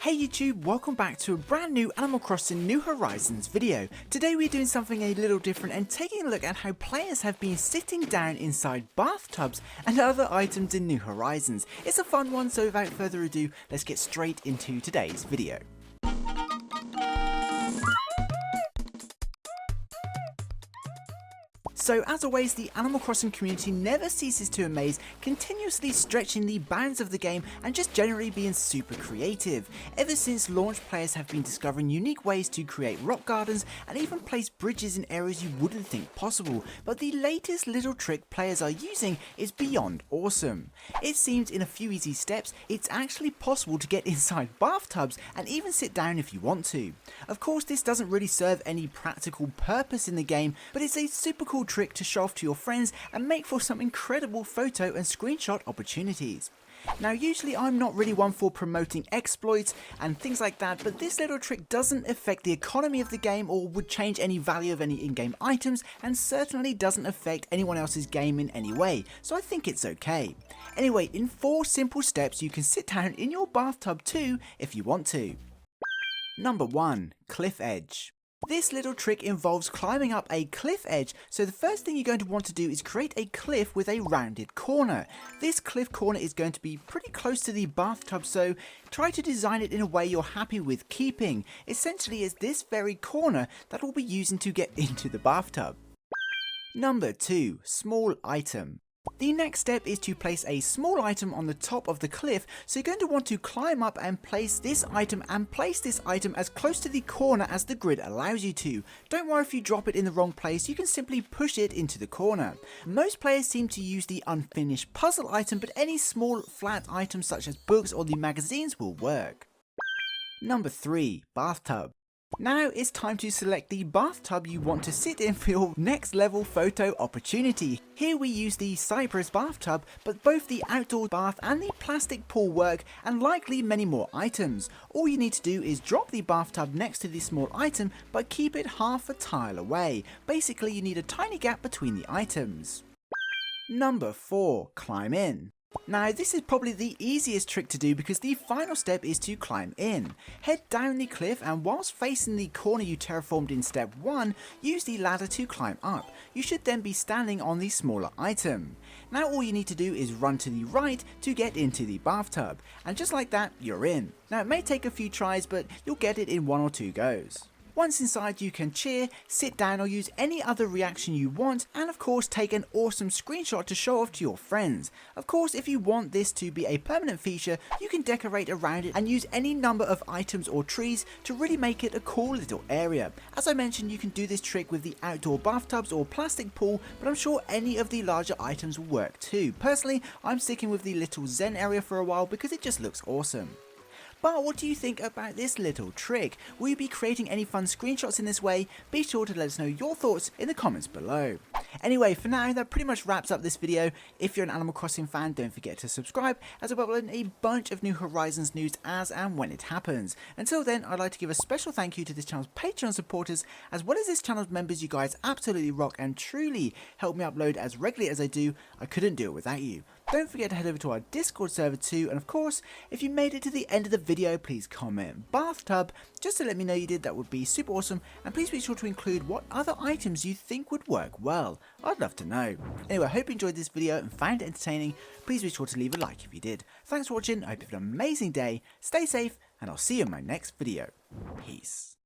Hey YouTube, welcome back to a brand new Animal Crossing New Horizons video. Today we're doing something a little different and taking a look at how players have been sitting down inside bathtubs and other items in New Horizons. It's a fun one, so without further ado, let's get straight into today's video. So as always, the Animal Crossing community never ceases to amaze, continuously stretching the bounds of the game and just generally being super creative. Ever since launch, players have been discovering unique ways to create rock gardens and even place bridges in areas you wouldn't think possible, but the latest little trick players are using is beyond awesome. It seems in a few easy steps, it's actually possible to get inside bathtubs and even sit down if you want to. Of course, this doesn't really serve any practical purpose in the game, but it's a super cool trick to show off to your friends and make for some incredible photo and screenshot opportunities. Now usually I'm not really one for promoting exploits and things like that, but this little trick doesn't affect the economy of the game or would change any value of any in-game items, and certainly doesn't affect anyone else's game in any way, so I think it's okay. Anyway, in 4 simple steps you can sit down in your bathtub too if you want to. Number 1. Cliff Edge. This little trick involves climbing up a cliff edge, so the first thing you're going to want to do is create a cliff with a rounded corner. This cliff corner is going to be pretty close to the bathtub, so try to design it in a way you're happy with keeping. Essentially, it's this very corner that we'll be using to get into the bathtub. Number 2. Small item. The next step is to place a small item on the top of the cliff, so you're going to want to climb up and place this item as close to the corner as the grid allows you to. Don't worry if you drop it in the wrong place, you can simply push it into the corner. Most players seem to use the unfinished puzzle item, but any small flat items such as books or the magazines will work. Number 3. Bathtub. Now it's time to select the bathtub you want to sit in for your next level photo opportunity. Here we use the Cypress bathtub, but both the outdoor bath and the plastic pool work, and likely many more items. All you need to do is drop the bathtub next to the small item, but keep it half a tile away. Basically you need a tiny gap between the items. Number 4. Climb in. Now this is probably the easiest trick to do because the final step is to climb in. Head down the cliff, and whilst facing the corner you terraformed in step 1, use the ladder to climb up. You should then be standing on the smaller item. Now all you need to do is run to the right to get into the bathtub, and just like that you're in. Now it may take a few tries, but you'll get it in 1 or 2 goes. Once inside you can cheer, sit down or use any other reaction you want, and of course take an awesome screenshot to show off to your friends. Of course, if you want this to be a permanent feature, you can decorate around it and use any number of items or trees to really make it a cool little area. As I mentioned, you can do this trick with the outdoor bathtubs or plastic pool, but I'm sure any of the larger items will work too. Personally, I'm sticking with the little zen area for a while because it just looks awesome. But what do you think about this little trick? Will you be creating any fun screenshots in this way? Be sure to let us know your thoughts in the comments below. Anyway, for now, that pretty much wraps up this video. If you're an Animal Crossing fan, don't forget to subscribe, as I'll upload a bunch of New Horizons news as and when it happens. Until then, I'd like to give a special thank you to this channel's Patreon supporters, as well as this channel's members. You guys absolutely rock and truly help me upload as regularly as I do. I couldn't do it without you. Don't forget to head over to our Discord server too, and of course, if you made it to the end of the video, please comment bathtub just to let me know you did. That would be super awesome, and please be sure to include what other items you think would work well. I'd love to know. Anyway, I hope you enjoyed this video and found it entertaining. Please be sure to leave a like if you did. Thanks for watching, I hope you have an amazing day, stay safe, and I'll see you in my next video. Peace.